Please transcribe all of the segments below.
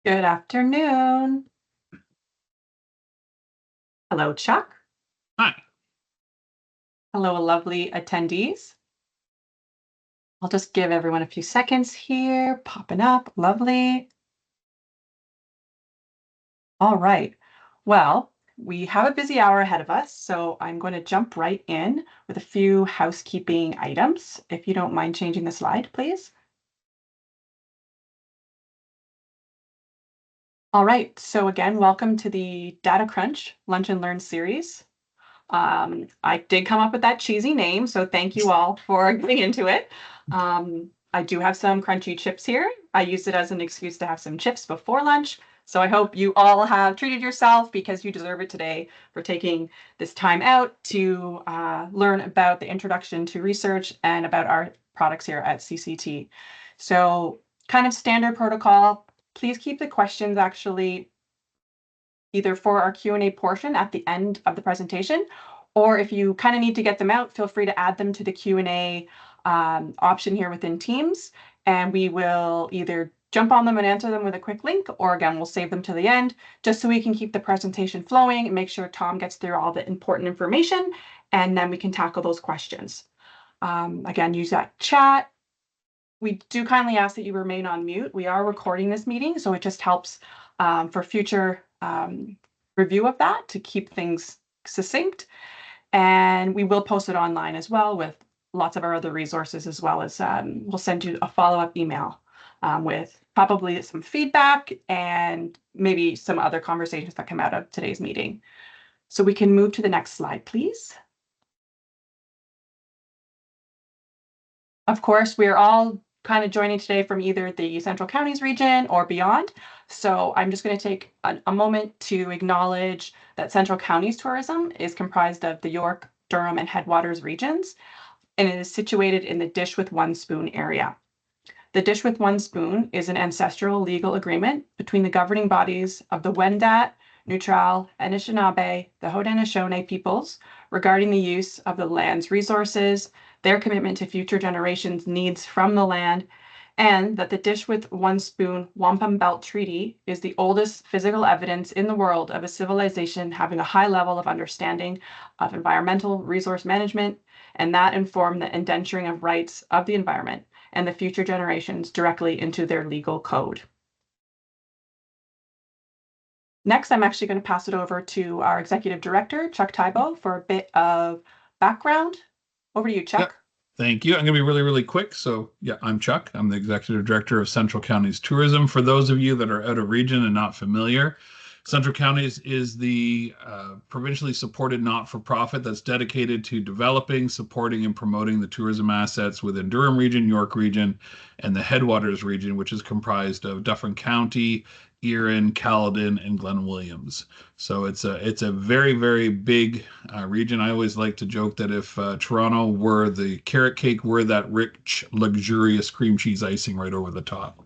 Good afternoon. Hello, Chuck. Hi. Hello, lovely attendees. I'll just give everyone a few seconds here. Popping up. Lovely. All right. Well, we have a busy hour ahead of us, so I'm going to jump right in with a few housekeeping items. If you don't mind changing the slide, please. All right. So again, welcome to the Data Crunch Lunch and Learn series. I did come up with that cheesy name, so thank you all for getting into it. I do have some crunchy chips here. I used it as an excuse to have some chips before lunch. So I hope you all have treated yourself because you deserve it today for taking this time out to learn about the introduction to research and about our products here at CCT. So kind of standard protocol, please keep the questions actually either for our Q&A portion at the end of the presentation, or if you kind of need to get them out, feel free to add them to the Q&A option here within Teams, and we will either jump on them and answer them with a quick link, or again, we'll save them to the end, just so we can keep the presentation flowing and make sure Tom gets through all the important information, and then we can tackle those questions. Again, use that chat. We do kindly ask that you remain on mute. We are recording this meeting, so it just helps for future review of that to keep things succinct. And we will post it online as well with lots of our other resources, as well as we'll send you a follow-up email with probably some feedback and maybe some other conversations that come out of today's meeting. So we can move to the next slide, please. Of course, we're all kind of joining today from either the Central Counties region or beyond. So I'm just going to take a moment to acknowledge that Central Counties tourism is comprised of the York, Durham, and Headwaters regions, and it is situated in the Dish with One Spoon area. The Dish with One Spoon is an ancestral legal agreement between the governing bodies of the Wendat, Neutral, Anishinaabe, the Haudenosaunee peoples regarding the use of the land's resources, their commitment to future generations' needs from the land, and that the Dish with One Spoon Wampum Belt Treaty is the oldest physical evidence in the world of a civilization having a high level of understanding of environmental resource management, and that informed the indenturing of rights of the environment and the future generations directly into their legal code. Next, I'm actually going to pass it over to our Executive Director, Chuck Tybo, for a bit of background. Over to you, Chuck. Yep. Thank you. I'm going to be really, really quick. So, yeah, I'm Chuck. I'm the Executive Director of Central Counties Tourism. For those of you that are out of region and not familiar, Central Counties is the provincially supported not-for-profit that's dedicated to developing, supporting, and promoting the tourism assets within Durham Region, York Region, and the Headwaters Region, which is comprised of Dufferin County, Erin, Caledon, and Glen Williams. So it's a very, very big region. I always like to joke that if Toronto were the carrot cake, we're that rich, luxurious cream cheese icing right over the top.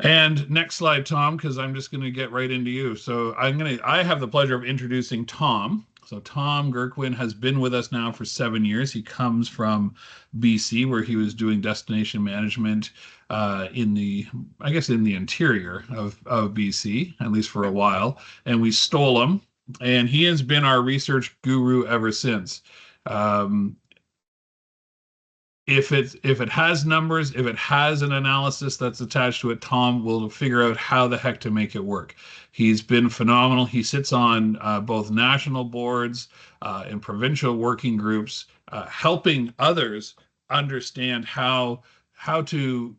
And next slide, Tom, because I'm just going to get right into you. So I have the pleasure of introducing Tom. So Tom Guerquin has been with us now for 7 years. He comes from BC, where he was doing destination management in the interior of BC, at least for a while. And we stole him, and he has been our research guru ever since. If it has numbers, if it has an analysis that's attached to it, Tom will figure out how the heck to make it work. He's been phenomenal. He sits on both national boards and provincial working groups, helping others understand how to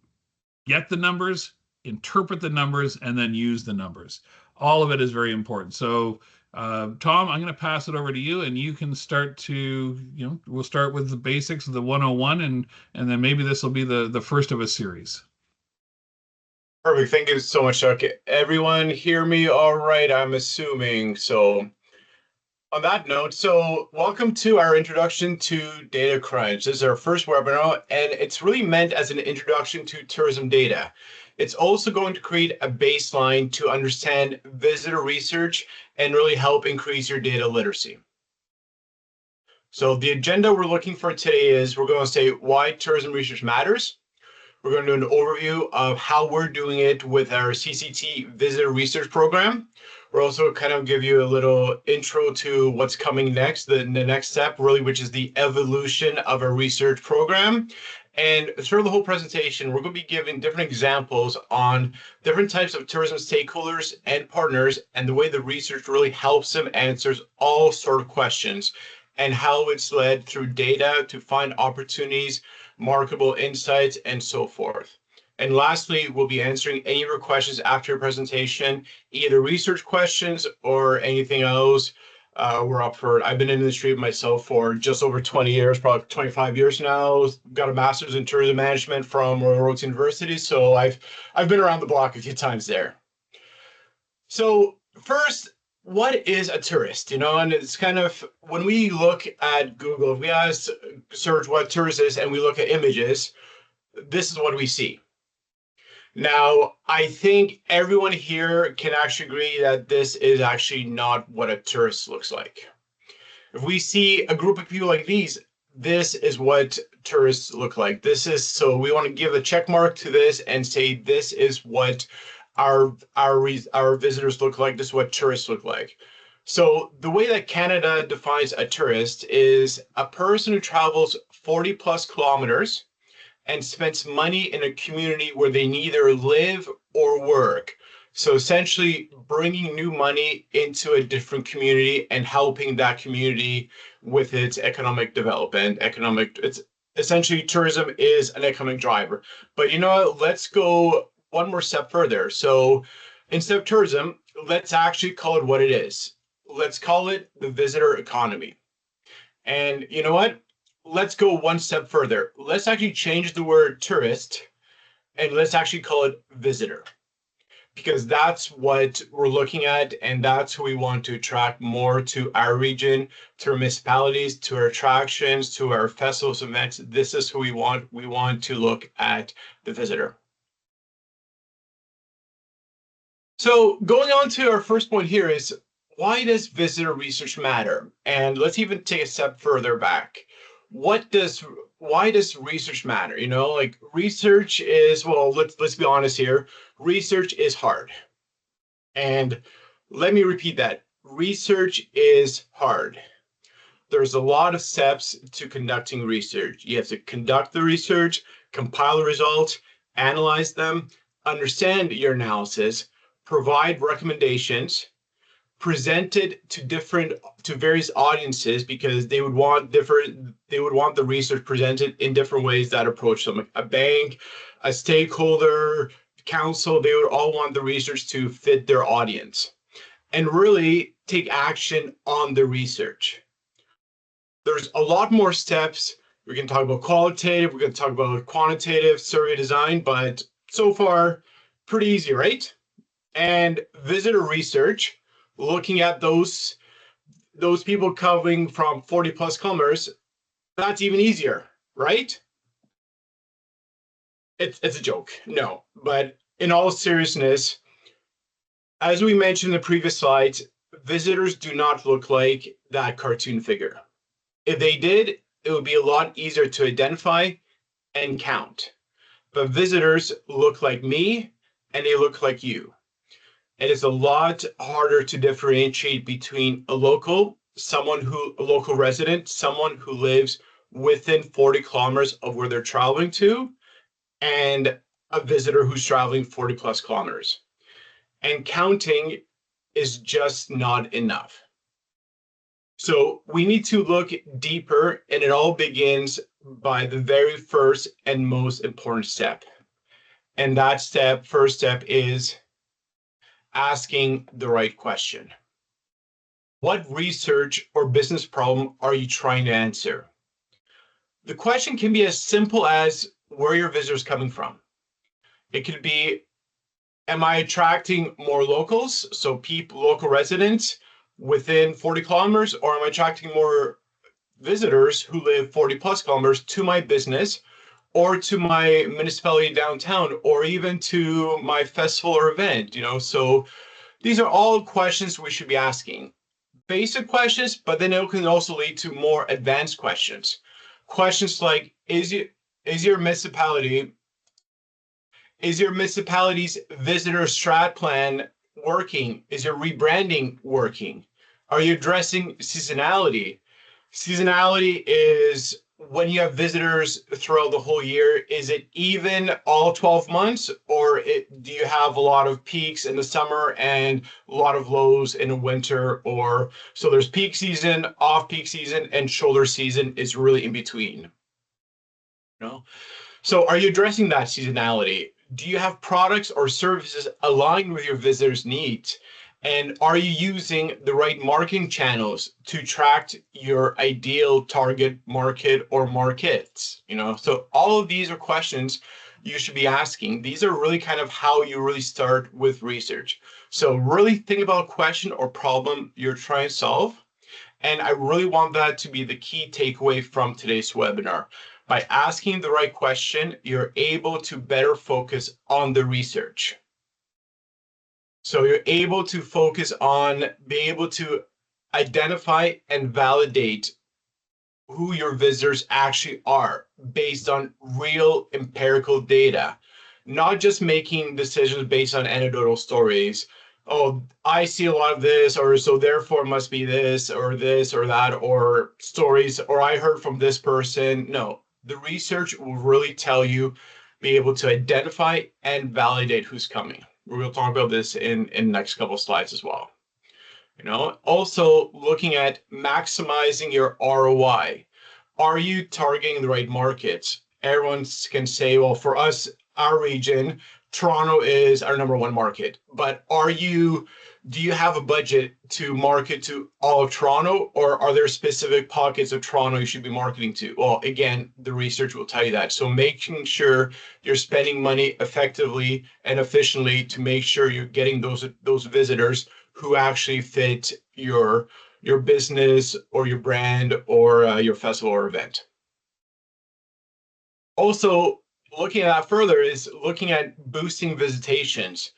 get the numbers, interpret the numbers, and then use the numbers. All of it is very important. So Tom, I'm going to pass it over to you, and you can start to, we'll start with the basics of the 101, and then maybe this will be the first of a series. Perfect. Thank you so much, Chuck. Everyone hear me all right, I'm assuming. So on that note, welcome to our introduction to Data Crunch. This is our first webinar, and it's really meant as an introduction to tourism data. It's also going to create a baseline to understand visitor research and really help increase your data literacy. So the agenda we're looking for today is we're going to say why tourism research matters. We're going to do an overview of how we're doing it with our CCT Visitor Research Program. We're also kind of give you a little intro to what's coming next, the next step really, which is the evolution of our research program. And throughout the whole presentation, we're going to be giving different examples on different types of tourism stakeholders and partners and the way the research really helps them answers all sort of questions and how it's led through data to find opportunities, marketable insights, and so forth. And lastly, we'll be answering any of your questions after your presentation, either research questions or anything else. We're up for it. I've been in the industry myself for just over 20 years, probably 25 years now. Got a master's in tourism management from Royal Roads University, so I've been around the block a few times there. So first, what is a tourist? And it's kind of when we look at Google, if we search what tourist is and we look at images, this is what we see. Now, I think everyone here can actually agree that this is actually not what a tourist looks like. If we see a group of people like these, this is what tourists look like. So we want to give a check mark to this and say this is what our visitors look like. This is what tourists look like. So the way that Canada defines a tourist is a person who travels 40 plus kilometers and spends money in a community where they neither live or work. So essentially bringing new money into a different community and helping that community with its economic development. It's essentially tourism is an economic driver. But let's go one more step further. So instead of tourism, let's actually call it what it is. Let's call it the visitor economy. And you know what? Let's go one step further. Let's actually change the word tourist and let's actually call it visitor, because that's what we're looking at and that's who we want to attract more to our region, to our municipalities, to our attractions, to our festivals, events. This is who we want. We want to look at the visitor. So going on to our first point here is, why does visitor research matter? And let's even take a step further back. Why does research matter? Like research is, well, let's be honest here. Research is hard. And let me repeat that. Research is hard. There's a lot of steps to conducting research. You have to conduct the research, compile the results, analyze them, understand your analysis, provide recommendations, presented to various audiences, because they would want the research presented in different ways that approach them. Like a bank, a stakeholder, council, they would all want the research to fit their audience and really take action on the research. There's a lot more steps. We can talk about qualitative, we're going to talk about quantitative survey design, but so far pretty easy, right? And visitor research, looking at those people coming from 40 plus kilometers, that's even easier, right? It's a joke, no. But in all seriousness, as we mentioned in the previous slides, visitors do not look like that cartoon figure. If they did, it would be a lot easier to identify and count. But visitors look like me and they look like you. It is a lot harder to differentiate between a local resident, someone who lives within 40 kilometers of where they're traveling to, and a visitor who's traveling 40 plus kilometers. And counting is just not enough. So we need to look deeper, and it all begins by the very first and most important step. And that first step is asking the right question. What research or business problem are you trying to answer? The question can be as simple as where your visitors coming from. It could be, am I attracting more locals, so local residents within 40 kilometers, or am I attracting more visitors who live 40 plus kilometers to my business or to my municipality downtown, or even to my festival or event? So these are all questions we should be asking. Basic questions, but then it can also lead to more advanced questions. Questions like, is your municipality Is your municipality's visitor strat plan working? Is your rebranding working? Are you addressing seasonality? Seasonality is when you have visitors throughout the whole year. Is it even all 12 months, or do you have a lot of peaks in the summer and a lot of lows in the winter? Or so there's peak season, off peak season, and shoulder season is really in between. You know? So are you addressing that seasonality? Do you have products or services aligned with your visitors' needs? And are you using the right marketing channels to attract your ideal target market or markets? So all of these are questions you should be asking. These are really kind of how you really start with research. So really think about a question or problem you're trying to solve. And I really want that to be the key takeaway from today's webinar. By asking the right question, you're able to better focus on the research. So you're able to focus on being able to identify and validate who your visitors actually are based on real empirical data, not just making decisions based on anecdotal stories. Oh, I see a lot of this, or so therefore must be this or that, or stories, or I heard from this person. No, the research will really tell you, be able to identify and validate who's coming. We'll talk about this in the next couple of slides as well. Also looking at maximizing your ROI. Are you targeting the right markets? Everyone can say, well, for us, our region, Toronto is our number one market. But do you have a budget to market to all of Toronto, or are there specific pockets of Toronto you should be marketing to? Well, again, the research will tell you that. So making sure you're spending money effectively and efficiently to make sure you're getting those visitors who actually fit your business or your brand or your festival or event. Also, looking at that further is looking at boosting visitations.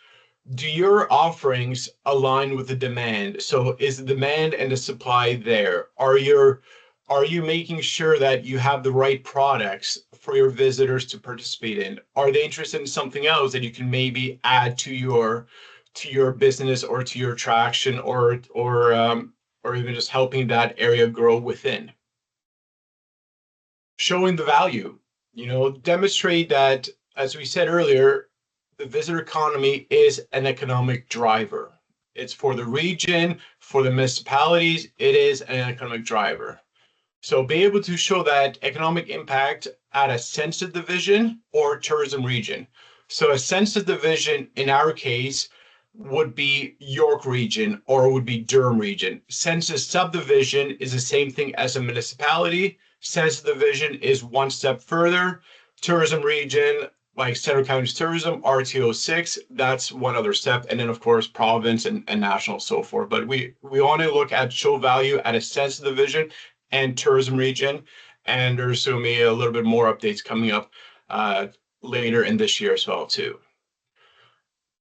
Do your offerings align with the demand? So is the demand and the supply there? Are you making sure that you have the right products for your visitors to participate in? Are they interested in something else that you can maybe add to your business or to your attraction, or even just helping that area grow within? Showing the value, demonstrate that, as we said earlier, the visitor economy is an economic driver. It's for the region, for the municipalities, it is an economic driver. So be able to show that economic impact at a census division or tourism region. So a census division in our case would be York region or would be Durham region. Census subdivision is the same thing as a municipality. Census division is one step further. Tourism region, like Central Counties Tourism, RTO6, that's one other step. And then of course, province and national, so forth. But we want to look at show value at a census division and tourism region. And there's going to be a little bit more updates coming up later in this year as well too.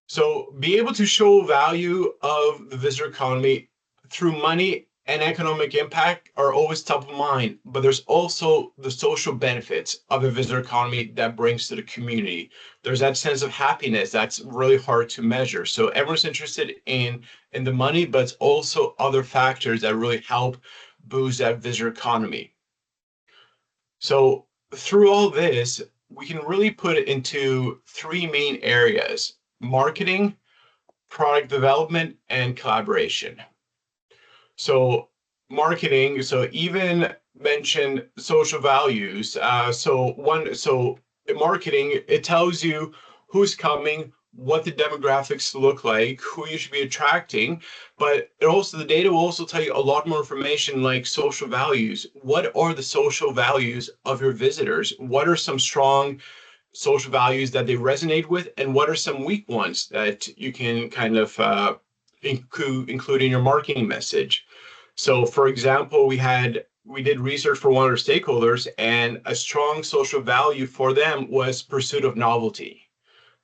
So be able to show value of the visitor economy through money and economic impact are always top of mind, but there's also the social benefits of a visitor economy that brings to the community. There's that sense of happiness that's really hard to measure. So everyone's interested in the money, but it's also other factors that really help boost that visitor economy. So through all this, we can really put it into three main areas: marketing, product development, and collaboration. So marketing, so even mention social values. So marketing, it tells you who's coming, what the demographics look like, who you should be attracting, but the data will also tell you a lot more information like social values. What are the social values of your visitors? What are some strong social values that they resonate with, and what are some weak ones that you can kind of include in your marketing message? So for example, we did research for one of our stakeholders, and a strong social value for them was pursuit of novelty.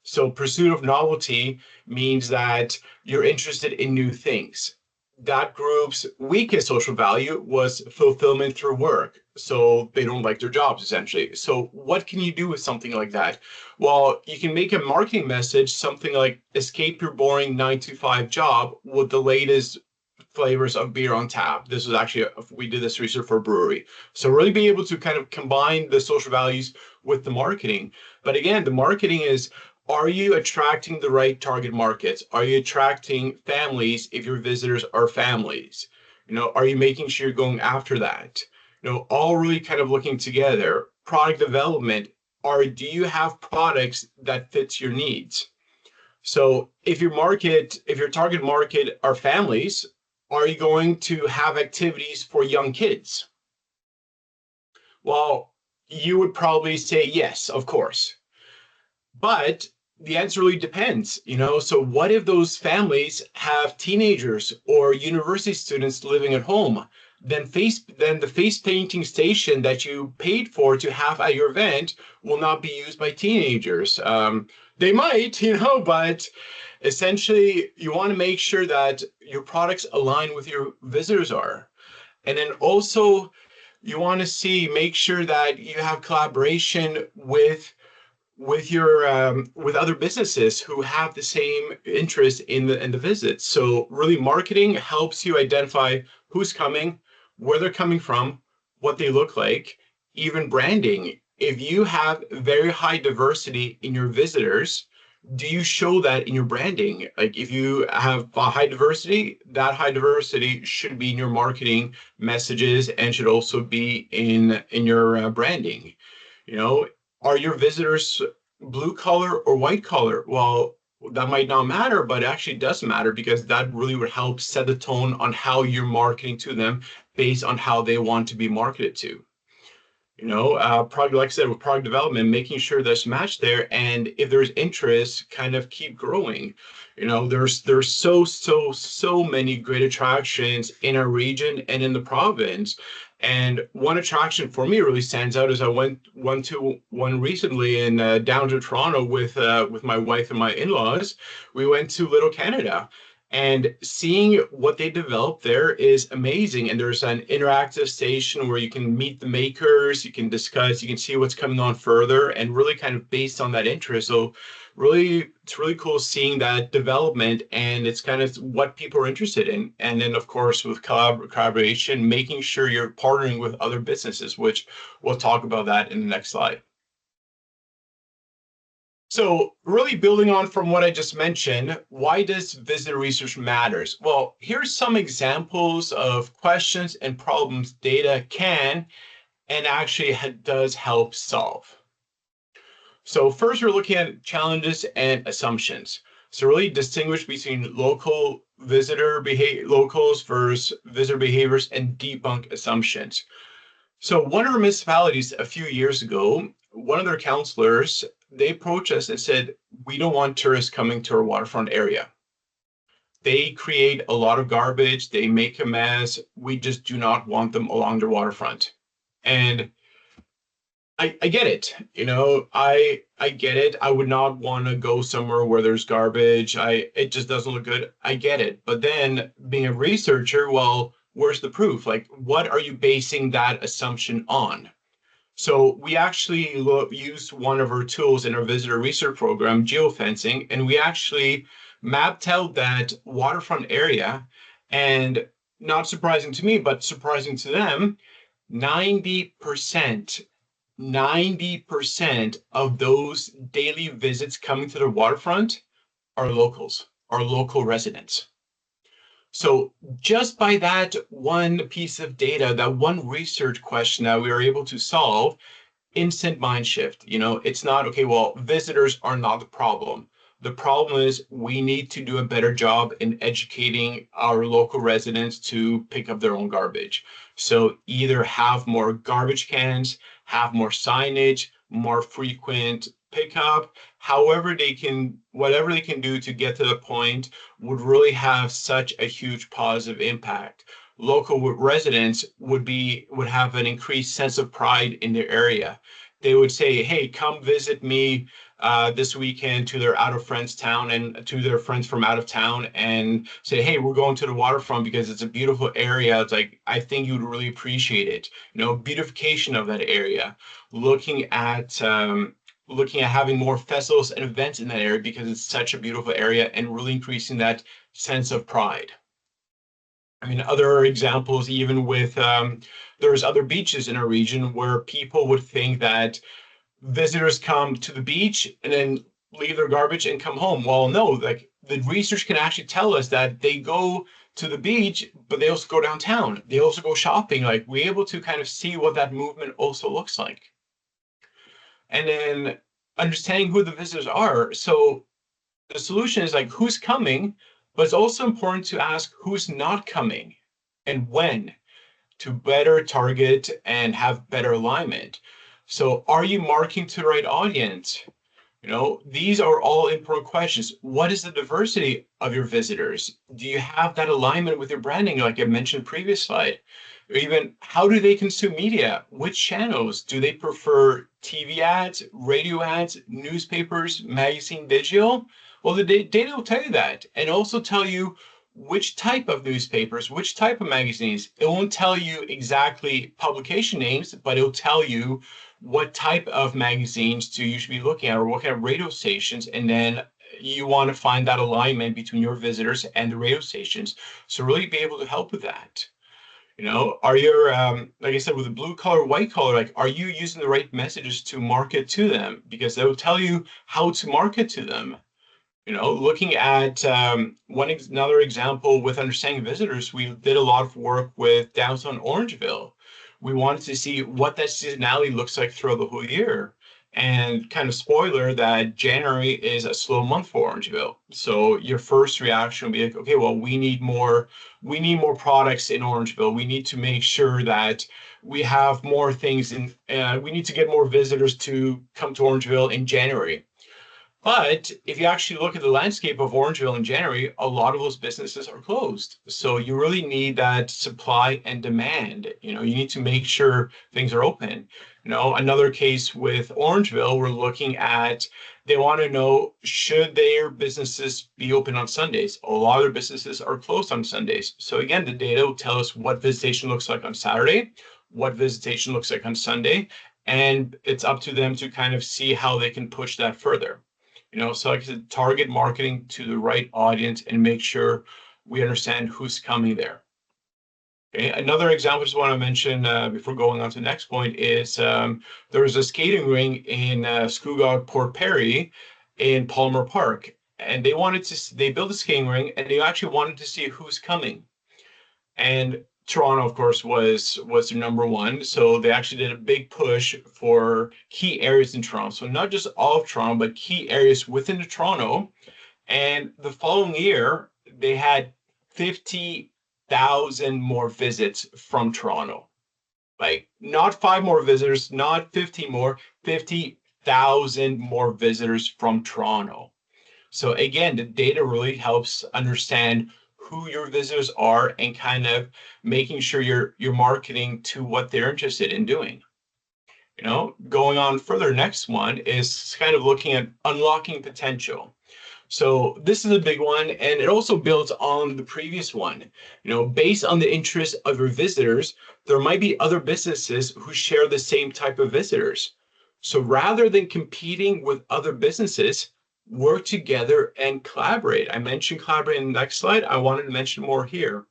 So pursuit of novelty means that you're interested in new things. that group's weakest social value was fulfillment through work. So they don't like their jobs, essentially. So what can you do with something like that? Well, you can make a marketing message, something like escape your boring 9 to 5 job with the latest flavors of beer on tap. This was actually, we did this research for a brewery. So really being able to kind of combine the social values with the marketing. But again, the marketing is, are you attracting the right target markets? Are you attracting families if your visitors are families? Are you making sure you're going after that? All really kind of looking together. Product development, or do you have products that fits your needs? So if your target market are families, are you going to have activities for young kids? Well, you would probably say yes, of course. But the answer really depends. So what if those families have teenagers or university students living at home? Then the face painting station that you paid for to have at your event will not be used by teenagers. They might, but essentially you want to make sure that your products align with your visitors are. And then also you want to make sure that you have collaboration with other businesses who have the same interest in the visit. So really marketing helps you identify who's coming, where they're coming from, what they look like, even branding. If you have very high diversity in your visitors, do you show that in your branding? Like if you have a high diversity, that high diversity should be in your marketing messages and should also be in your branding. You know, are your visitors blue collar or white collar? Well, that might not matter, but it actually does matter because that really would help set the tone on how you're marketing to them based on how they want to be marketed to. Product, like I said, with product development, making sure there's match there, and if there's interest, kind of keep growing. There's so many great attractions in our region and in the province. And one attraction for me really stands out is I went to one recently in down to Toronto with my wife and my in-laws. We went to Little Canada. And seeing what they developed there is amazing. And there's an interactive station where you can meet the makers, you can discuss, you can see what's coming on further, and really kind of based on that interest. So really, it's really cool seeing that development, and it's kind of what people are interested in. And then, of course, with collaboration, making sure you're partnering with other businesses, which we'll talk about that in the next slide. So really building on from what I just mentioned, why does visitor research matters? Well, here's some examples of questions and problems data can and actually does help solve. So first we're looking at challenges and assumptions. So really distinguish between locals versus visitor behaviors and debunk assumptions. So one of our municipalities a few years ago, one of their councillors, they approached us and said, we don't want tourists coming to our waterfront area. They create a lot of garbage, they make a mess, we just do not want them along the waterfront. And I get it, I get it. I would not want to go somewhere where there's garbage. It just doesn't look good. I get it. But then being a researcher, well, where's the proof? Like, what are you basing that assumption on? So we actually used one of our tools in our visitor research program, geofencing, and we actually mapped out that waterfront area. And not surprising to me, but surprising to them, 90%, 90% of those daily visits coming to the waterfront are locals, are local residents. So just by that one piece of data, that one research question that we were able to solve, instant mind shift. It's not, okay, well, visitors are not the problem. The problem is we need to do a better job in educating our local residents to pick up their own garbage. So either have more garbage cans, have more signage, more frequent pickup, whatever they can do to get to the point would really have such a huge positive impact. Local residents would have an increased sense of pride in their area. they would say, hey, come visit me this weekend to their out of friends town and to their friends from out of town and say, hey, we're going to the waterfront because it's a beautiful area. It's like, I think you would really appreciate it. Beautification of that area, looking at having more festivals and events in that area because it's such a beautiful area and really increasing that sense of pride. I mean, other examples, even with there's other beaches in our region where people would think that visitors come to the beach and then leave their garbage and come home. Well, no, like the research can actually tell us that they go to the beach, but they also go downtown. They also go shopping. Like we're able to kind of see what that movement also looks like. And then understanding who the visitors are. So the solution is like who's coming, but it's also important to ask who's not coming and when to better target and have better alignment. So are you marketing to the right audience? These are all important questions. What is the diversity of your visitors? Do you have that alignment with your branding, like I mentioned previous slide? Or even how do they consume media? Which channels? Do they prefer TV ads, radio ads, newspapers, magazine, digital? Well, the data will tell you that, and also tell you which type of newspapers, which type of magazines. It won't tell you exactly publication names, but it'll tell you what type of magazines to you should be looking at or what kind of radio stations. And then you want to find that alignment between your visitors and the radio stations. So really be able to help with that. Are your, like I said, with the blue collar, white collar, like, are you using the right messages to market to them? Because they will tell you how to market to them. Looking at another example with understanding visitors, we did a lot of work with downtown Orangeville. We wanted to see what that seasonality looks like throughout the whole year. And kind of spoiler that January is a slow month for Orangeville. So your first reaction will be like, okay, well, we need more products in Orangeville. We need to make sure that we have more things in, we need to get more visitors to come to Orangeville in January. But if you actually look at the landscape of Orangeville in January, a lot of those businesses are closed. So you really need that supply and demand. You need to make sure things are open. Another case with Orangeville, we're looking at, they want to know, should their businesses be open on Sundays? A lot of their businesses are closed on Sundays. So again, the data will tell us what visitation looks like on Saturday, what visitation looks like on Sunday, and it's up to them to kind of see how they can push that further. So like I said, target marketing to the right audience and make sure we understand who's coming there. Okay, another example I just want to mention before going on to the next point is there was a skating ring in Scugog Port Perry in Palmer Park, and they built a skating ring and they actually wanted to see who's coming. And Toronto, of course, was their number one. So they actually did a big push for key areas in Toronto. So not just all of Toronto, but key areas within the Toronto. And the following year, they had 50,000 more visits from Toronto. Like not 5 more visitors, not 15 more, 50,000 more visitors from Toronto. So again, the data really helps understand who your visitors are and kind of making sure you're marketing to what they're interested in doing. Going on further, next one is kind of looking at unlocking potential. So this is a big one, and it also builds on the previous one. Based on the interests of your visitors, there might be other businesses who share the same type of visitors. So rather than competing with other businesses, work together and collaborate. I mentioned collaborate in the next slide. I wanted to mention more here.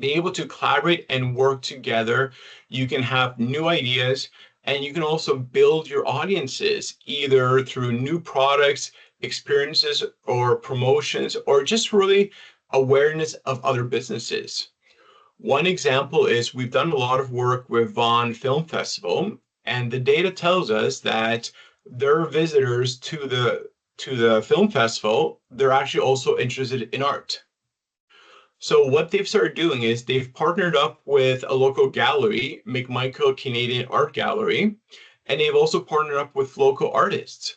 Be able to collaborate and work together. You can have new ideas, and you can also build your audiences either through new products, experiences, or promotions, or just really awareness of other businesses. One example is we've done a lot of work with Vaughan Film Festival, and the data tells us that their visitors to the film festival, they're actually also interested in art. So what they've started doing is they've partnered up with a local gallery, McMichael Canadian Art Gallery, and they've also partnered up with local artists.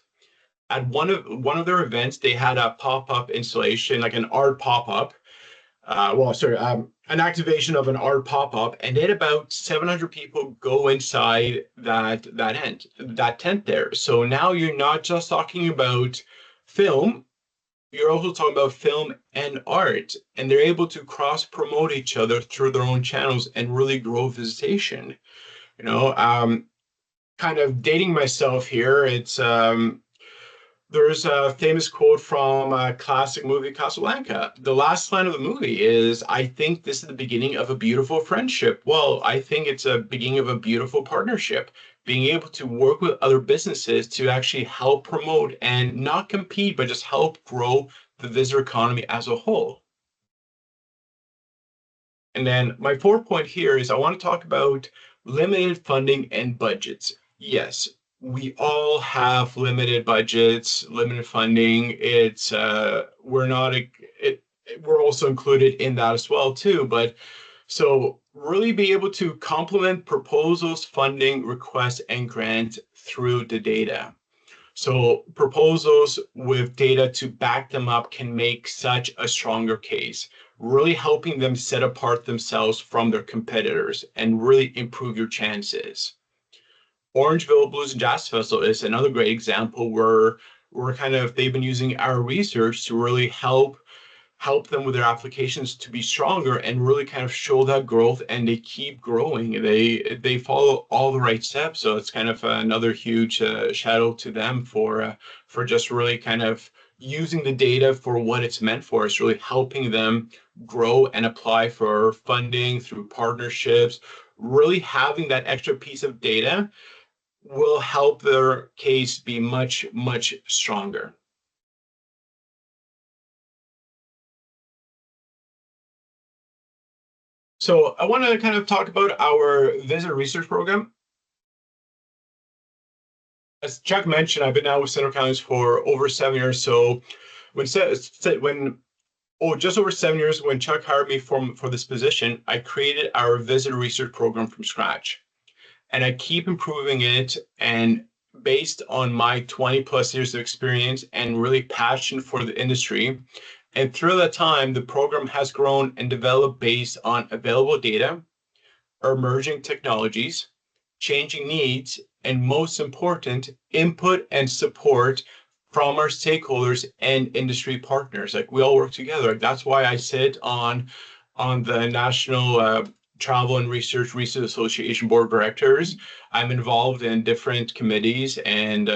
At one of their events, they had a pop-up installation, like an art pop-up, an activation of an art pop-up, and then about 700 people go inside that tent there. So now you're not just talking about film, you're also talking about film and art, and they're able to cross promote each other through their own channels and really grow visitation. You know, kind of dating myself here. There's a famous quote from a classic movie, Casablanca. The last line of the movie is, I think this is the beginning of a beautiful friendship. Well, I think it's a beginning of a beautiful partnership. Being able to work with other businesses to actually help promote and not compete, but just help grow the visitor economy as a whole. And then my fourth point here is I want to talk about limited funding and budgets. Yes, we all have limited budgets, limited funding. We're not we're also included in that as well too. But so really be able to complement proposals, funding, requests, and grants through the data. So proposals with data to back them up can make such a stronger case, really helping them set apart themselves from their competitors and really improve your chances. Orangeville Blues and Jazz Festival is another great example where they've been using our research to really help them with their applications to be stronger and really kind of show that growth, and they keep growing. They follow all the right steps, so it's kind of another huge shout out to them for just really kind of using the data for what it's meant for. It's really helping them grow and apply for funding through partnerships. Really having that extra piece of data will help their case be much, much stronger. So I want to kind of talk about our visitor research program. As Chuck mentioned, I've been now with Central Counties for over 7 years. So just over 7 years, when Chuck hired me for this position, I created our visitor research program from scratch. And I keep improving it, and based on my 20 plus years of experience and really passion for the industry. And through that time, the program has grown and developed based on available data, emerging technologies, changing needs, and most important, input and support from our stakeholders and industry partners. Like, we all work together. That's why I sit on the National Travel and Research Association Board of Directors. I'm involved in different committees, and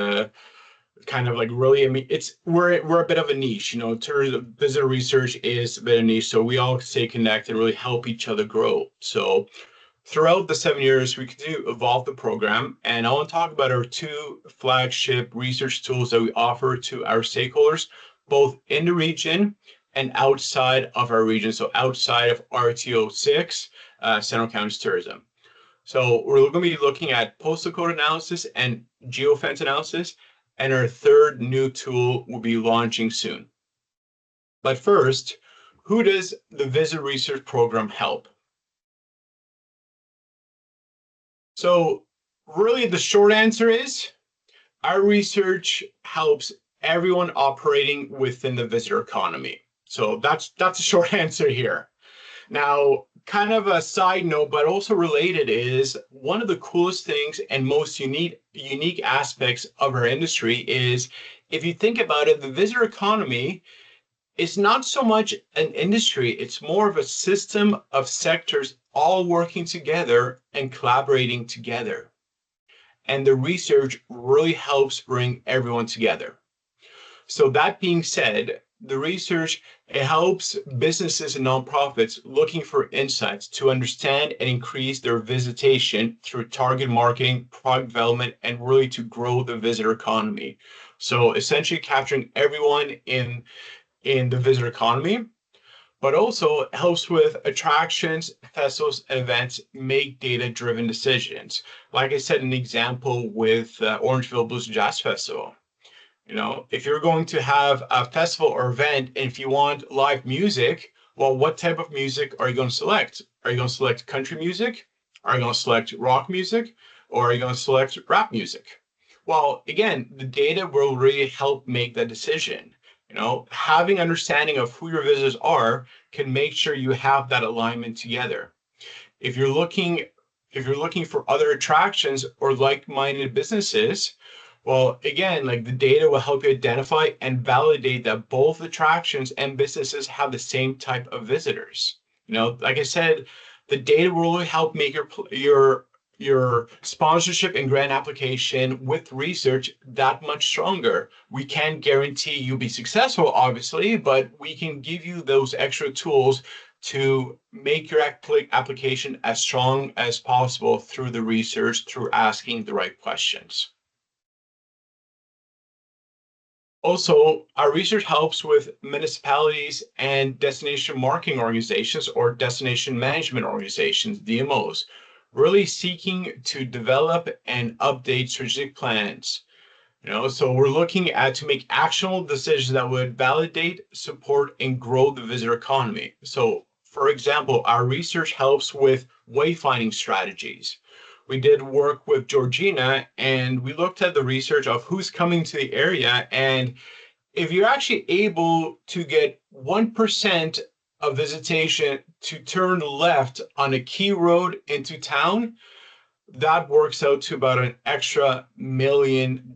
kind of like really, I mean, we're a bit of a niche, terms of visitor research is a bit of a niche, so we all stay connected and really help each other grow. So throughout the 7 years, we continue to evolve the program, and I want to talk about our two flagship research tools that we offer to our stakeholders, both in the region and outside of our region, so outside of RTO 6, Central Counties Tourism. So we're going to be looking at postal code analysis and geofence analysis, and our third new tool will be launching soon. But first, who does the Visitor Research Program help? So really the short answer is our research helps everyone operating within the visitor economy. So that's a short answer here. Now, kind of a side note, but also related, is one of the coolest things and most unique aspects of our industry is, if you think about it, the visitor economy is not so much an industry, it's more of a system of sectors all working together and collaborating together. And the research really helps bring everyone together. So that being said, the research, it helps businesses and nonprofits looking for insights to understand and increase their visitation through target marketing, product development, and really to grow the visitor economy. So essentially capturing everyone in the visitor economy, but also helps with attractions, festivals, and events, make data-driven decisions. Like I said, an example with Orangeville Blues and Jazz Festival. If you're going to have a festival or event, and if you want live music, well, what type of music are you going to select? Are you going to select country music? Are you going to select rock music? Or are you going to select rap music? Well, again, the data will really help make that decision. Having understanding of who your visitors are can make sure you have that alignment together. If you're looking for other attractions or like-minded businesses, well, again, like the data will help you identify and validate that both attractions and businesses have the same type of visitors. Like I said, the data will really help make your sponsorship and grant application with research that much stronger. We can't guarantee you'll be successful, obviously, but we can give you those extra tools to make your application as strong as possible through the research, through asking the right questions. Also, our research helps with municipalities and destination marketing organizations or destination management organizations, DMOs, really seeking to develop and update strategic plans. So we're looking at to make actionable decisions that would validate, support, and grow the visitor economy. So, for example, our research helps with wayfinding strategies. We did work with Georgina and we looked at the research of who's coming to the area. And if you're actually able to get 1% of visitation to turn left on a key road into town, that works out to about an extra $1 million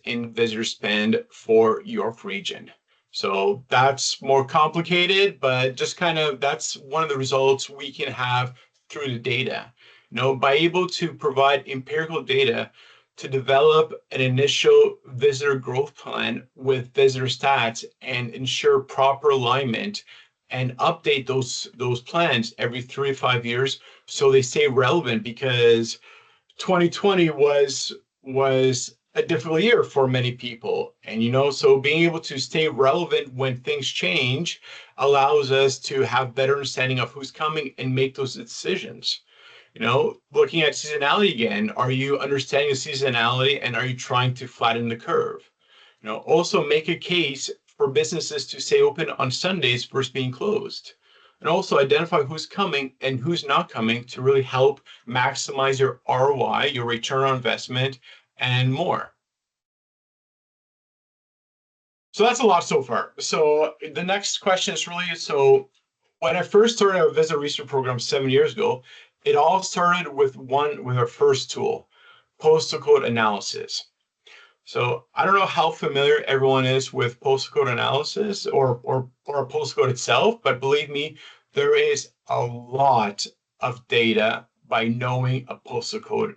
in visitor spend for York region. So that's more complicated, but just that's one of the results we can have through the data. By able to provide empirical data to develop an initial visitor growth plan with visitor stats and ensure proper alignment and update those plans every 3 to 5 years so they stay relevant, because 2020 was a difficult year for many people. And so being able to stay relevant when things change allows us to have better understanding of who's coming and make those decisions. Looking at seasonality again, are you understanding the seasonality and are you trying to flatten the curve? Also make a case for businesses to stay open on Sundays versus being closed. And also identify who's coming and who's not coming to really help maximize your ROI, your return on investment, and more. So that's a lot so far. So the next question is really, so when I first started a visitor research program 7 years ago, it all started with our first tool, postal code analysis. So I don't know how familiar everyone is with postal code analysis or a postal code itself, but believe me, there is a lot of data by knowing a postal code.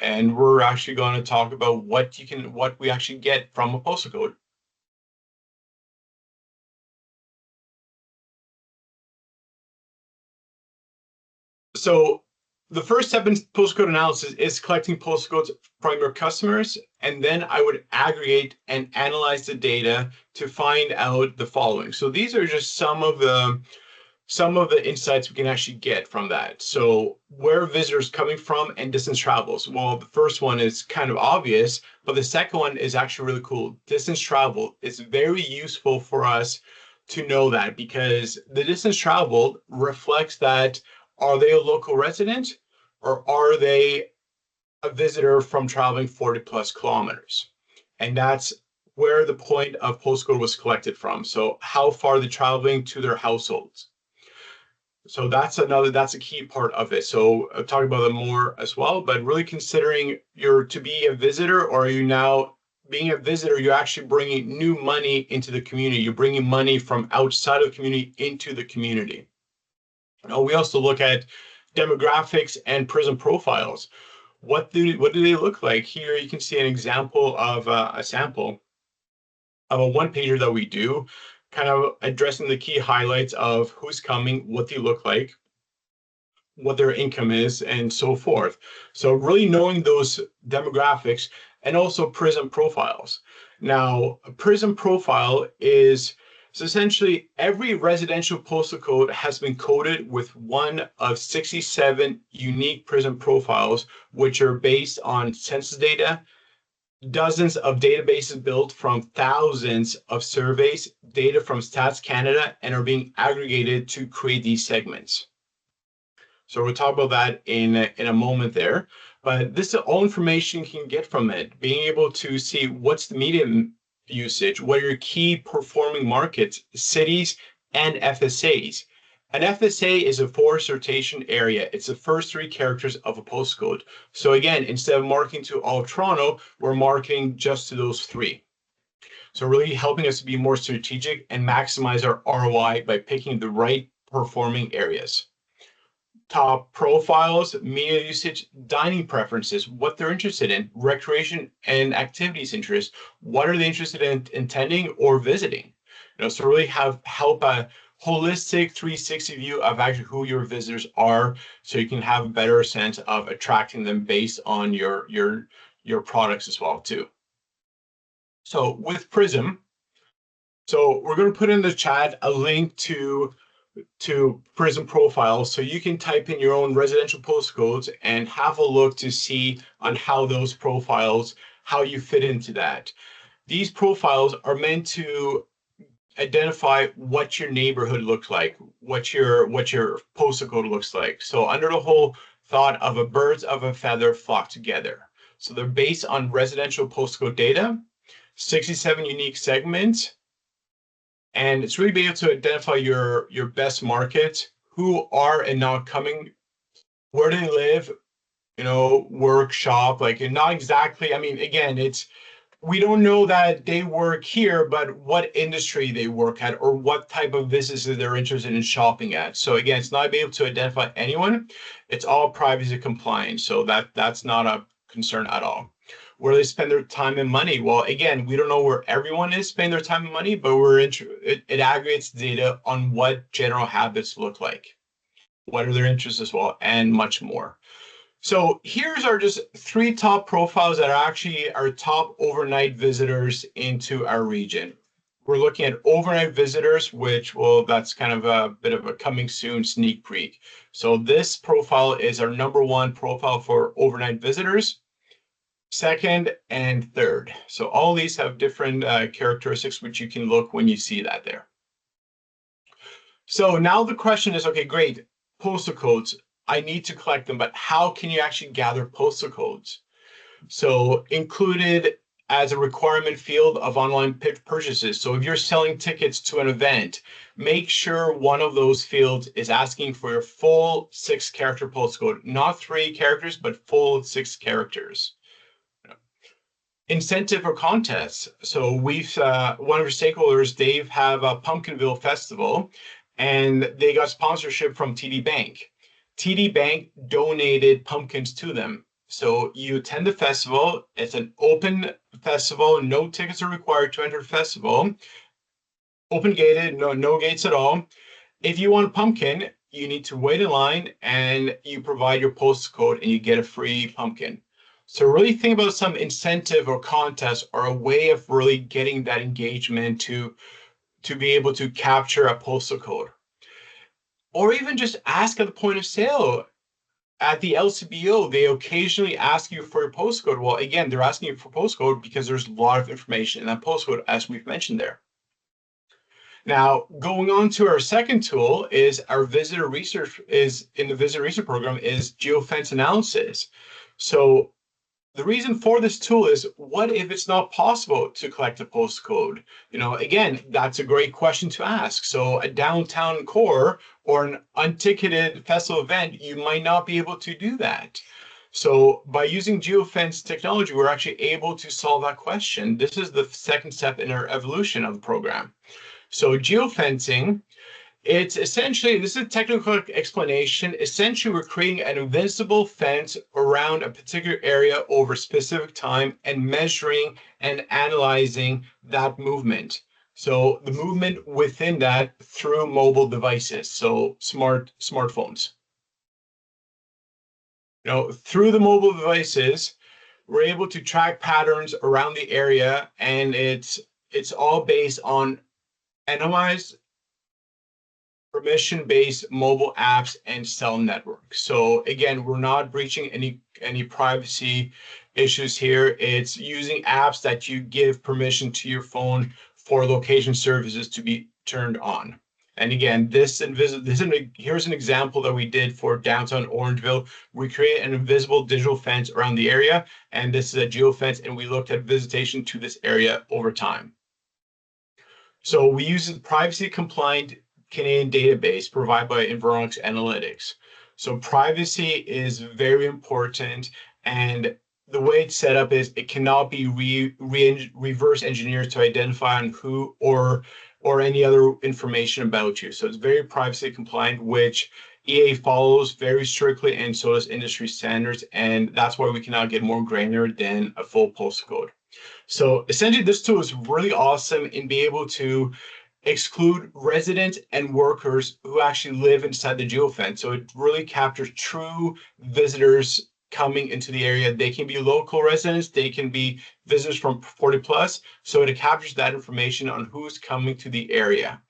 And we're actually going to talk about what we actually get from a postal code. So the first step in postal code analysis is collecting postal codes from your customers, and then I would aggregate and analyze the data to find out the following. So these are just some of the insights we can actually get from that. So where visitors coming from and distance travels. Well, the first one is kind of obvious, but the second one is actually really cool. Distance travel is very useful for us to know that, because the distance traveled reflects that, are they a local resident or are they a visitor from traveling 40 plus kilometers? And that's where the point of postcode was collected from. So how far they're traveling to their households. So that's a key part of it. So I'll talk about that more as well, but really considering to be a visitor, or are you now being a visitor, you're actually bringing new money into the community. You're bringing money from outside of the community into the community. We also look at demographics and prism profiles. What do they look like? Here you can see an example of a sample of a one-pager that we do, kind of addressing the key highlights of who's coming, what they look like, what their income is, and so forth. So really knowing those demographics, and also prism profiles. Now, a prism profile is essentially every residential postal code has been coded with one of 67 unique prism profiles, which are based on census data, dozens of databases built from thousands of surveys, data from Stats Canada, and are being aggregated to create these segments. So we'll talk about that in a moment there. But this is all information you can get from it, being able to see what's the median usage, what are your key performing markets, cities, and FSAs. An FSA is a forest rotation area. It's the first three characters of a postcode. So again, instead of marking to all Toronto, we're marking just to those three. So really helping us to be more strategic and maximize our ROI by picking the right performing areas. Top profiles, media usage, dining preferences, what they're interested in, recreation and activities interest, what are they interested in attending or visiting. So really help a holistic 360 view of actually who your visitors are, so you can have a better sense of attracting them based on your products as well too. So with Prism, so we're going to put in the chat a link to Prism profiles, so you can type in your own residential postcodes and have a look to see on how those profiles, how you fit into that. These profiles are meant to identify what your neighborhood looks like, what your postal code looks like. So under the whole thought of a birds of a feather flock together. So they're based on residential postcode data, 67 unique segments, and it's really being able to identify your best market, who are and not coming, where do they live, work, shop, like, and not exactly, I mean, again, we don't know that they work here, but what industry they work at or what type of businesses they're interested in shopping at. So again, it's not being able to identify anyone. It's all privacy compliant. So that's not a concern at all. Where they spend their time and money. Well, again, we don't know where everyone is spending their time and money, but it aggregates data on what general habits look like, what are their interests as well, and much more. So here's our just 3 top profiles that are actually our top overnight visitors into our region. We're looking at overnight visitors, which, well, that's kind of a bit of a coming soon sneak peek. So this profile is our #1 profile for overnight visitors, second and third. So all these have different characteristics, which you can look when you see that there. So now the question is, okay, great, postal codes. I need to collect them, but how can you actually gather postal codes? So included as a requirement field of online purchases. So if you're selling tickets to an event, make sure one of those fields is asking for your full 6-character postal code, not 3 characters, but full 6 characters. Incentive or contests. So we've one of our stakeholders, Dave, have a Pumpkinville Festival, and they got sponsorship from TD Bank. TD Bank donated pumpkins to them. So you attend the festival. It's an open festival. No tickets are required to enter the festival. Open gated, no gates at all. If you want a pumpkin, you need to wait in line and you provide your postal code and you get a free pumpkin. So really think about some incentive or contest or a way of really getting that engagement to be able to capture a postal code. Or even just ask at the point of sale. At the LCBO, they occasionally ask you for your postcode. Well, again, they're asking you for postcode because there's a lot of information in that postcode, as we've mentioned there. Now, going on to our second tool is our visitor research program is geofence analysis. So the reason for this tool is, what if it's not possible to collect a postcode? Again, that's a great question to ask. So a downtown core or an unticketed festival event, you might not be able to do that. So by using geofence technology, we're actually able to solve that question. This is the second step in our evolution of the program. So geofencing, it's essentially, this is a technical explanation. Essentially, we're creating an invincible fence around a particular area over a specific time and measuring and analyzing that movement. So the movement within that through mobile devices, so smartphones. Through the mobile devices, we're able to track patterns around the area, and it's all based on analyzed permission-based mobile apps and cell networks. So again, we're not breaching any privacy issues here. It's using apps that you give permission to your phone for location services to be turned on. And again, here's an example that we did for downtown Orangeville. We created an invisible digital fence around the area, and this is a geofence, and we looked at visitation to this area over time. So we use the privacy compliant Canadian database provided by Environics Analytics. So privacy is very important, and the way it's set up is it cannot be reverse engineered to identify on who or any other information about you. So it's very privacy compliant, which EA follows very strictly, and so does industry standards, and that's why we cannot get more granular than a full postal code. So essentially, this tool is really awesome in being able to exclude residents and workers who actually live inside the geofence. So it really captures true visitors coming into the area. They can be local residents, they can be visitors from 40 plus. So it captures that information on who's coming to the area.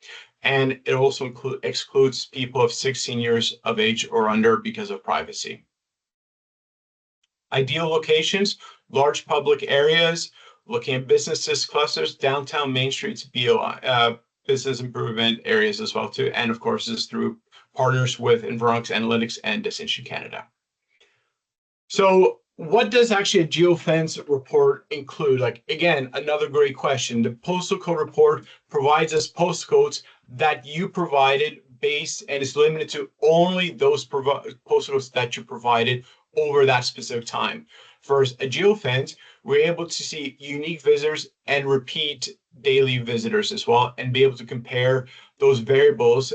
And it also excludes people of 16 years of age or under because of privacy. Ideal locations, large public areas, looking at businesses clusters, downtown Main Streets, BOI, business improvement areas as well too. And of course, this is through partners with Environics Analytics and Distinction Canada. So what does actually a geofence report include? Like, again, another great question. The postal code report provides us postal codes that you provided based and is limited to only those postal codes that you provided over that specific time. For a geofence, we're able to see unique visitors and repeat daily visitors as well, and be able to compare those variables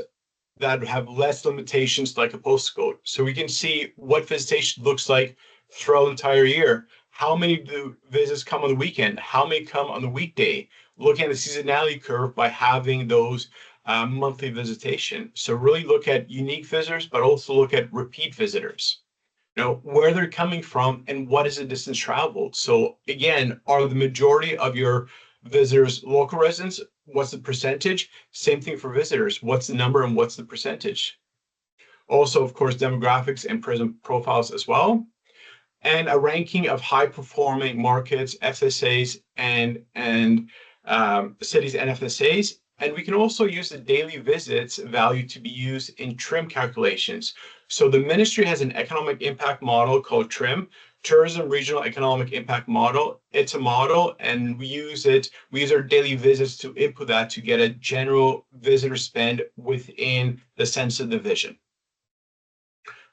that have less limitations like a postal code. So we can see what visitation looks like throughout the entire year. How many do visits come on the weekend? How many come on the weekday? Looking at the seasonality curve by having those monthly visitation. So really look at unique visitors, but also look at repeat visitors. Where they're coming from and what is the distance traveled. So again, are the majority of your visitors local residents? What's the percentage? Same thing for visitors. What's the number and what's the percentage? Also, of course, demographics and prison profiles as well. And a ranking of high performing markets, FSAs, and cities and FSAs. And we can also use the daily visits value to be used in TRIM calculations. So the ministry has an economic impact model called TRIM, Tourism Regional Economic Impact Model. It's a model, and we use our daily visits to input that to get a general visitor spend within the census division.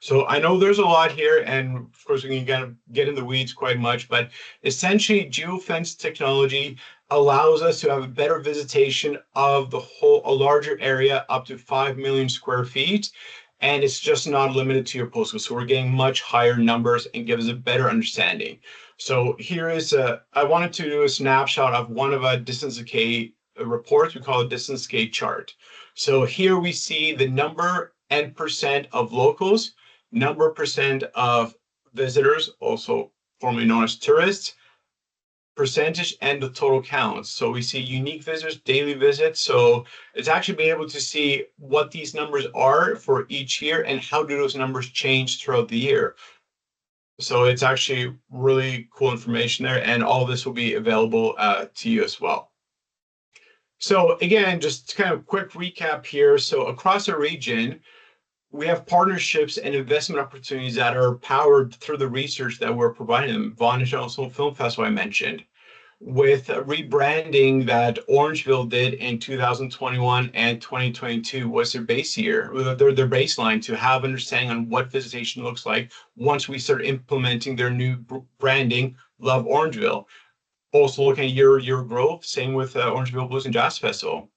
So I know there's a lot here, and of course we can kind of get in the weeds quite much, but essentially geofence technology allows us to have a better visitation of a larger area up to 5 million square feet. And it's just not limited to your postcode. So we're getting much higher numbers and gives a better understanding. So here is I wanted to do a snapshot of one of our distance decay reports. We call it distance decay chart. So here we see the number and percent of locals, number percent of visitors, also formerly known as tourists, percentage, and the total counts. So we see unique visitors, daily visits. So it's actually being able to see what these numbers are for each year and how do those numbers change throughout the year. So it's actually really cool information there, and all this will be available to you as well. So again, just kind of quick recap here. So across our region, we have partnerships and investment opportunities that are powered through the research that we're providing them. Vaughan International Film Festival I mentioned, with rebranding that Orangeville did in 2021 and 2022 was their base year, their baseline to have understanding on what visitation looks like once we start implementing their new branding, Love Orangeville. Also looking at year growth, same with Orangeville Blues and Jazz Festival.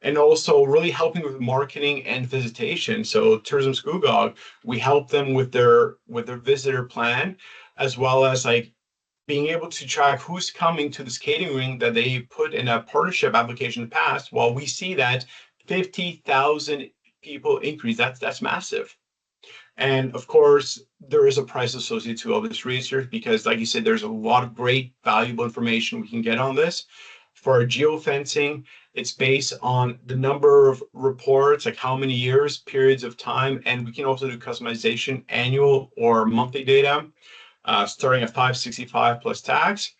And also really helping with marketing and visitation. So Tourism Skoogog, we help them with their visitor plan, as well as like being able to track who's coming to the skating rink that they put in a partnership application in the past. While we see that 50,000 people increase, that's massive. And of course, there is a price associated to all this research because, like you said, there's a lot of great, valuable information we can get on this. For geofencing, it's based on the number of reports, like how many years, periods of time, and we can also do customization, annual or monthly data, starting at 565 plus tax.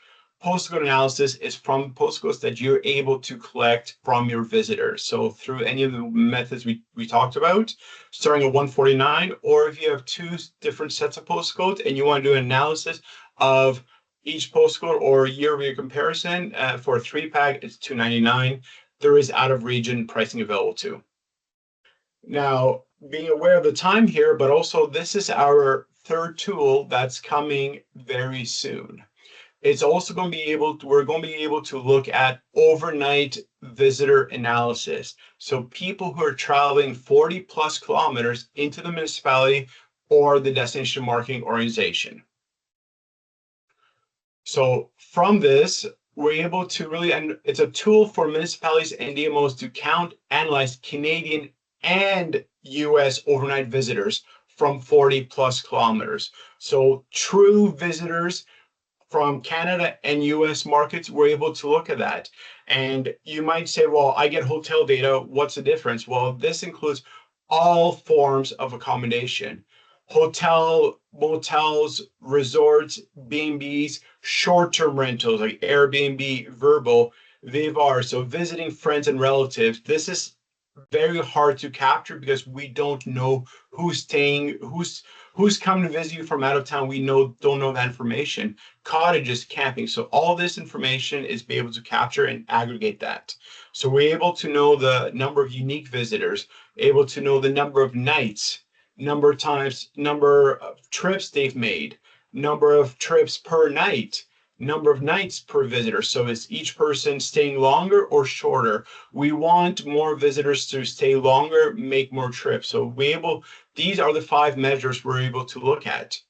Postcode analysis is from postcodes that you're able to collect from your visitors. So through any of the methods we talked about, starting at 149, or if you have two different sets of postcodes and you want to do an analysis of each postcode or year-over-year comparison, for a 3-pack, it's $299. there is out of region pricing available too. Now, being aware of the time here, but also this is our third tool that's coming very soon. It's also going to be we're going to be able to look at overnight visitor analysis. So people who are traveling 40 plus kilometers into the municipality or the destination marketing organization. So from this, we're able to really, and it's a tool for municipalities and DMOs to count, analyze Canadian and US overnight visitors from 40 plus kilometers. So true visitors from Canada and US markets, we're able to look at that. And you might say, well, I get hotel data. What's the difference? Well, this includes all forms of accommodation. Hotel, motels, resorts, B&Bs, short-term rentals like Airbnb, Vrbo, Vivar. So visiting friends and relatives. This is very hard to capture because we don't know who's staying, who's coming to visit you from out of town. We don't know that information. Cottages, camping. So all this information is be able to capture and aggregate that. So we're able to know the number of unique visitors, able to know the number of nights, number of times, number of trips they've made, number of trips per night, number of nights per visitor. So is each person staying longer or shorter? We want more visitors to stay longer, make more trips. So these are the 5 measures we're able to look at.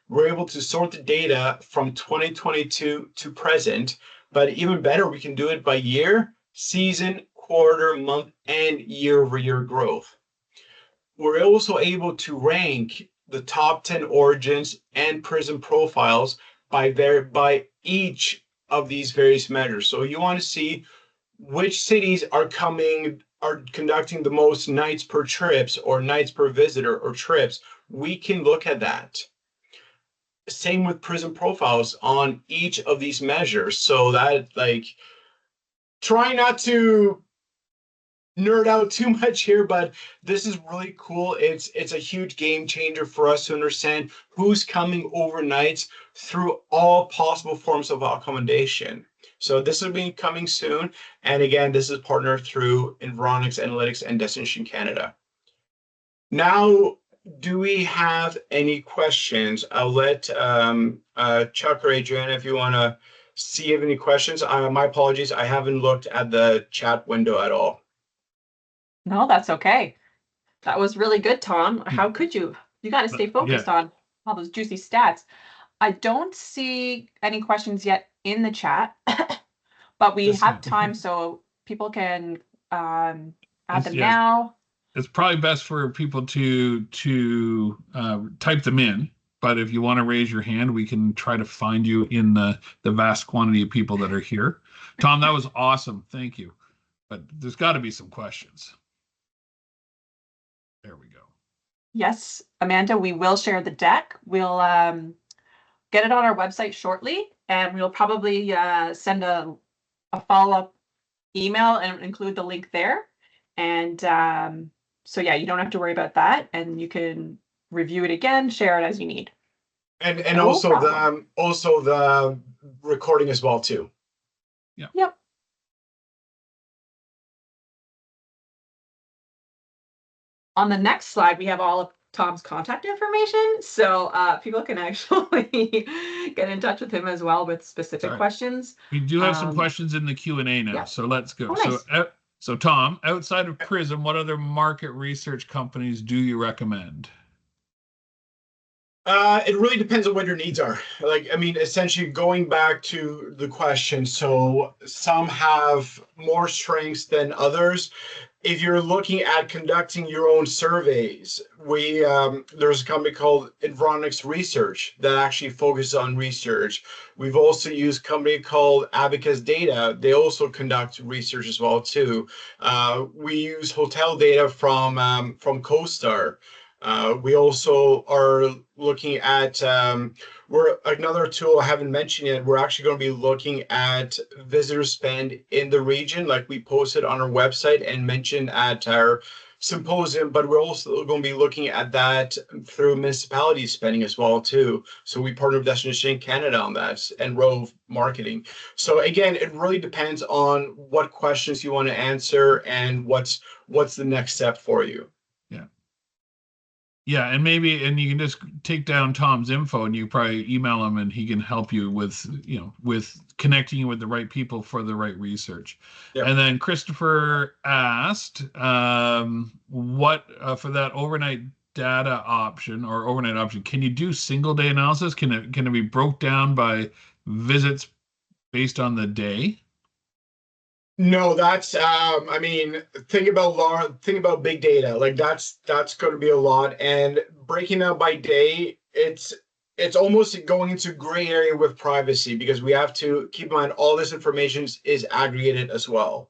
We're able to sort the data from 2022 to present, but even better, we can do it by year, season, quarter, month, and year-over-year growth. We're also able to rank the top 10 origins and Prism profiles by each of these various measures. So you want to see which cities are conducting the most nights per trips or nights per visitor or trips. We can look at that. Same with Prism profiles on each of these measures. So that, like, try not to nerd out too much here, but this is really cool. It's a huge game changer for us to understand who's coming overnights through all possible forms of accommodation. So this will be coming soon. And again, this is partnered through Environics Analytics and Destination Canada. Now, do we have any questions? I'll let Chuck or Adriana, if you want to see if you have any questions. My apologies, I haven't looked at the chat window at all. No, that's okay. That was really good, Tom. How could you? You got to stay focused on all those juicy stats. I don't see any questions yet in the chat, but we have time, so people can add them now. It's probably best for people to type them in. But if you want to raise your hand, we can try to find you in the vast quantity of people that are here. Tom, that was awesome. Thank you. But there's got to be some questions. There we go. Yes, Amanda, we will share the deck. We'll get it on our website shortly, and we'll probably send a follow-up email and include the link there. And so yeah, you don't have to worry about that, and you can review it again, share it as you need. And also the recording as well too. Yeah. Yep. On the next slide, we have all of Tom's contact information, so people can actually get in touch with him as well with specific questions. We do have some questions in the Q&A now, so let's go. Oh, nice. So Tom, outside of Prism, what other market research companies do you recommend? It really depends on what your needs are. Like, I mean, essentially going back to the question, so some have more strengths than others. If you're looking at conducting your own surveys, there's a company called Environics Research that actually focuses on research. We've also used a company called Abacus Data. They also conduct research as well too. We use hotel data from CoStar. We also are looking at another tool I haven't mentioned yet. We're actually going to be looking at visitor spend in the region, like we posted on our website and mentioned at our symposium, but we're also going to be looking at that through municipality spending as well too. So we partner with Destination Canada on that and Rove Marketing. So again, it really depends on what questions you want to answer and what's the next step for you. Yeah. Yeah, and you can just take down Tom's info and you probably email him and he can help you with, with connecting you with the right people for the right research. Yep. And then Christopher asked, what for that overnight data option or overnight option, can you do single day analysis? Can it be broke down by visits based on the day? No, that's I mean, think about big data. Like that's going to be a lot, and breaking out by day, it's almost going into gray area with privacy because we have to keep in mind all this information is aggregated as well.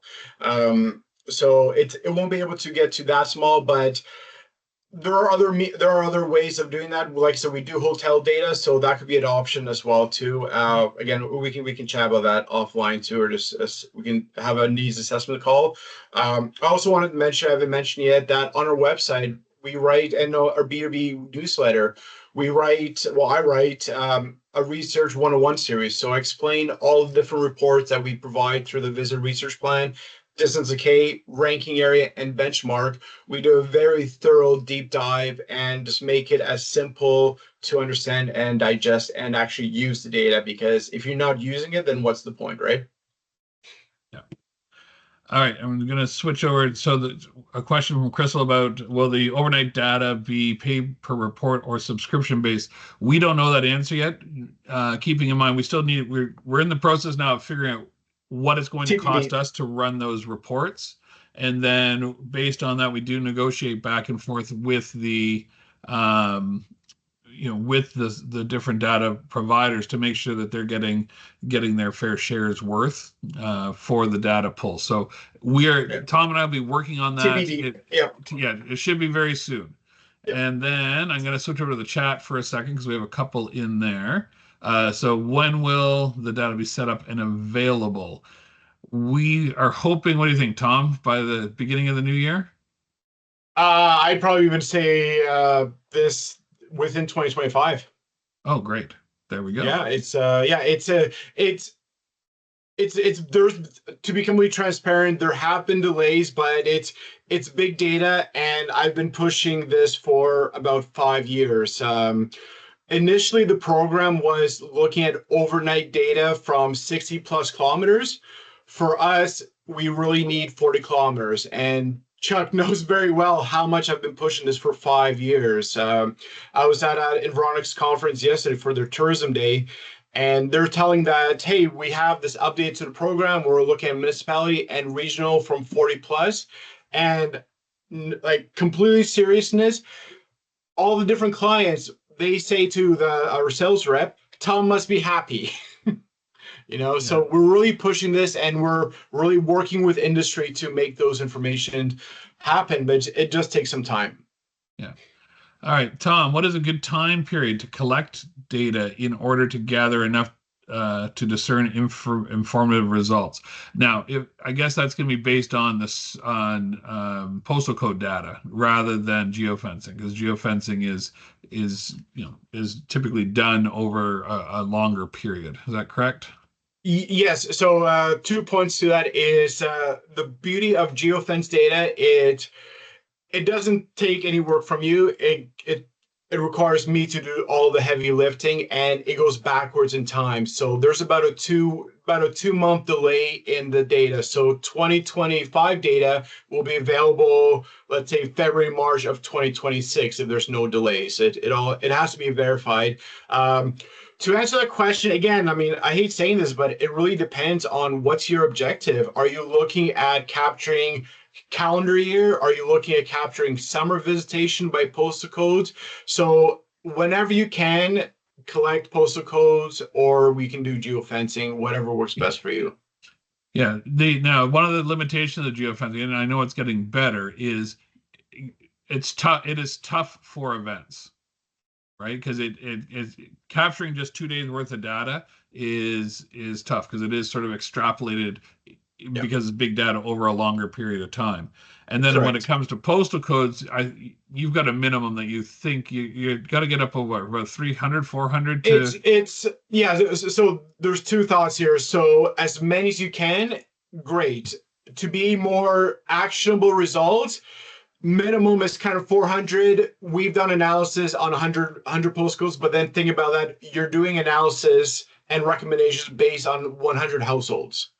So it won't be able to get to that small, but there are other ways of doing that. Like so, we do hotel data, so that could be an option as well too. Again, we can chat about that offline too, or just we can have a needs assessment call. I also wanted to mention, I haven't mentioned yet, that on our website we write, and our B2B newsletter, I write a research 101 series. So I explain all the different reports that we provide through the visit research plan, distance decay, ranking area, and benchmark. We do a very thorough deep dive and just make it as simple to understand and digest and actually use the data, because if you're not using it, then what's the point, right? Yeah. All right, I'm going to switch over. So a question from Crystal about, will the overnight data be paid per report or subscription based? We don't know that answer yet. Keeping in mind, we're in the process now of figuring out what it's going to cost us to run those reports. And then based on that, we do negotiate back and forth with the with the different data providers to make sure that they're getting their fair shares worth for the data pull. So Tom and I will be working on that. It should be very soon. Yep. And then I'm going to switch over to the chat for a second because we have a couple in there. So when will the data be set up and available? We are hoping, what do you think, Tom, by the beginning of the new year? I'd probably even say this within 2025. Oh, great. There we go. Yeah, it's there's, to be completely transparent, there have been delays, but it's big data, and I've been pushing this for about 5 years. Initially, the program was looking at overnight data from 60 plus kilometers. For us, we really need 40 kilometers, and Chuck knows very well how much I've been pushing this for 5 years. I was at an Environics conference yesterday for their tourism day, and they're telling that, hey, we have this update to the program. We're looking at municipality and regional from 40 plus, and like completely seriousness, all the different clients, they say to our sales rep, Tom must be happy. So we're really pushing this, and we're really working with industry to make those information happen, but it just takes some time. Yeah. All right, Tom, what is a good time period to collect data in order to gather enough to discern informative results? Now, I guess that's going to be based on postal code data rather than geofencing, because geofencing is typically done over a longer period. Is that correct? Yes. So 2 points to that is the beauty of geofence data. It doesn't take any work from you. It requires me to do all the heavy lifting, and it goes backwards in time. So there's about a 2-month delay in the data. So 2025 data will be available, let's say February, March of 2026, if there's no delays. It has to be verified. To answer that question, again, I mean, I hate saying this, but it really depends on what's your objective. Are you looking at capturing calendar year? Are you looking at capturing summer visitation by postal codes? So whenever you can, collect postal codes, or we can do geofencing, whatever works best for you. Yeah. Now, one of the limitations of geofencing, and I know it's getting better, is it's tough. It is tough for events, right? Because it is capturing just 2 days worth of data is tough because it is sort of extrapolated Yeah. because it's big data over a longer period of time. And then when it Correct. comes to postal codes, you've got a minimum that you think you got to get up over about 300, 400 to. It's yeah. So there's two thoughts here. So as many as you can, great. To be more actionable results, minimum is kind of 400. We've done analysis on 100 postcodes, but then think about that. You're doing analysis and recommendations based on 100 households.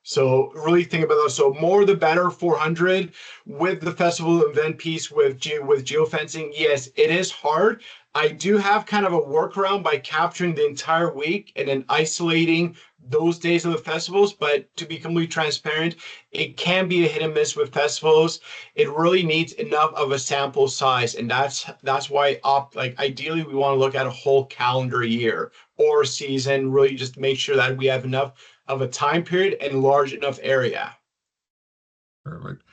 So really think about that. So more the better. 400 with the festival event piece with geofencing. Yes, it is hard. I do have kind of a workaround by capturing the entire week and then isolating those days of the festivals. But to be completely transparent, it can be a hit and miss with festivals. It really needs enough of a sample size, and that's why like ideally we want to look at a whole calendar year or season. Really, just make sure that we have enough of a time period and large enough area. Perfect.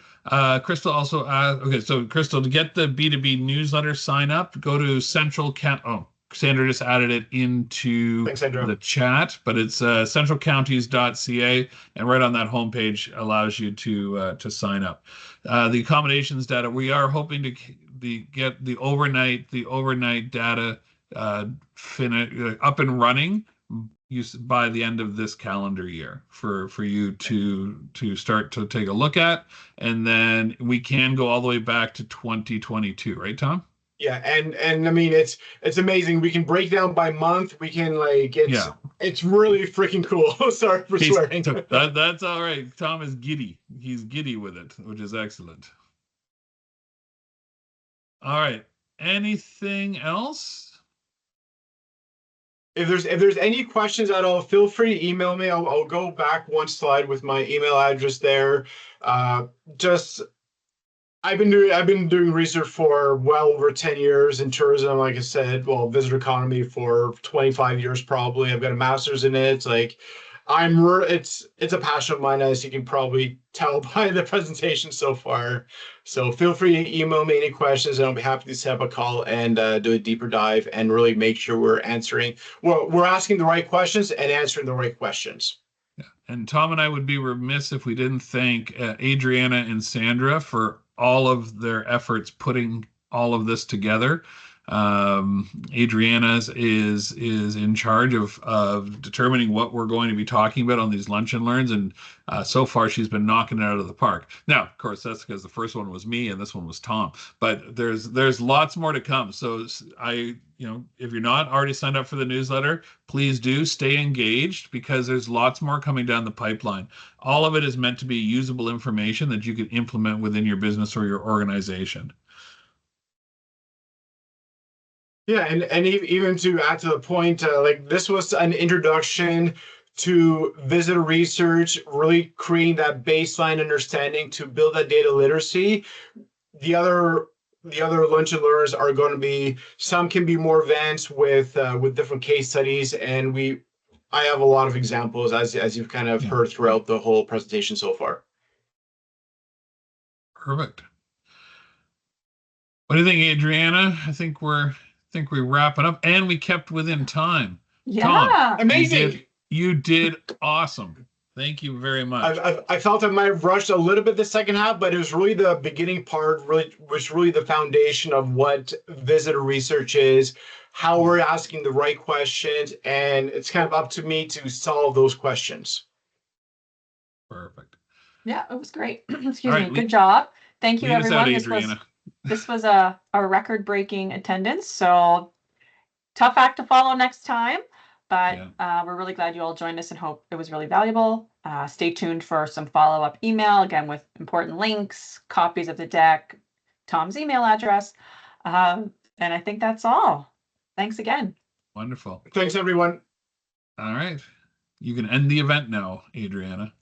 Crystal also asked, okay, so Crystal, to get the B2B newsletter sign up, go to oh, Sandra just added it into Thanks, Sandra. the chat, but it's centralcounties.ca, and right on that homepage allows you to sign up. The accommodations data, we are hoping to get the overnight data up and running by the end of this calendar year for you to start to take a look at, and then we can go all the way back to 2022, right, Tom? Yeah, and I mean it's amazing. We can break down by month. We can like it's really freaking cool. Sorry for swearing. That's all right. Tom is giddy. He's giddy with it, which is excellent. All right. Anything else? If there's any questions at all, feel free to email me. I'll go back one slide with my email address there. Just I've been doing research for well over 10 years in tourism. Like I said, well, visitor economy for 25 years probably. I've got a master's in it. It's like it's a passion of mine, as you can probably tell by the presentation so far. So feel free to email me any questions, and I'll be happy to set up a call and do a deeper dive and really make sure we're asking the right questions and answering the right questions. And Tom and I would be remiss if we didn't thank Adriana and Sandra for all of their efforts putting all of this together. Adriana's is in charge of determining what we're going to be talking about on these lunch and learns, and so far she's been knocking it out of the park. Now, of course, that's because the first one was me and this one was Tom, but there's lots more to come. So if you're not already signed up for the newsletter, please do stay engaged, because there's lots more coming down the pipeline. All of it is meant to be usable information that you can implement within your business or your organization. Yeah, and even to add to the point, like this was an introduction to visitor research, really creating that baseline understanding to build that data literacy. The other lunch and learners are going to be, some can be more advanced with different case studies, and I have a lot of examples as you've kind of heard throughout the whole presentation so far. Perfect. What do you think, Adriana? I think we're wrapping up, and we kept within time. Yeah. Tom, amazing. You did awesome. Thank you very much. I felt I might have rushed a little bit the second half, but it was really the beginning part, was really the foundation of what visitor research is, how we're asking the right questions, and it's kind of up to me to solve those questions. Perfect. Yeah, it was great. Excuse me. Good job. Thank you, everyone. This was a record-breaking attendance, so tough act to follow next time. But we're really glad you all joined us and hope it was really valuable. Stay tuned for some follow-up email, again, with important links, copies of the deck, Tom's email address. And I think that's all. Thanks again. Wonderful. Thanks, everyone. All right. You can end the event now, Adriana.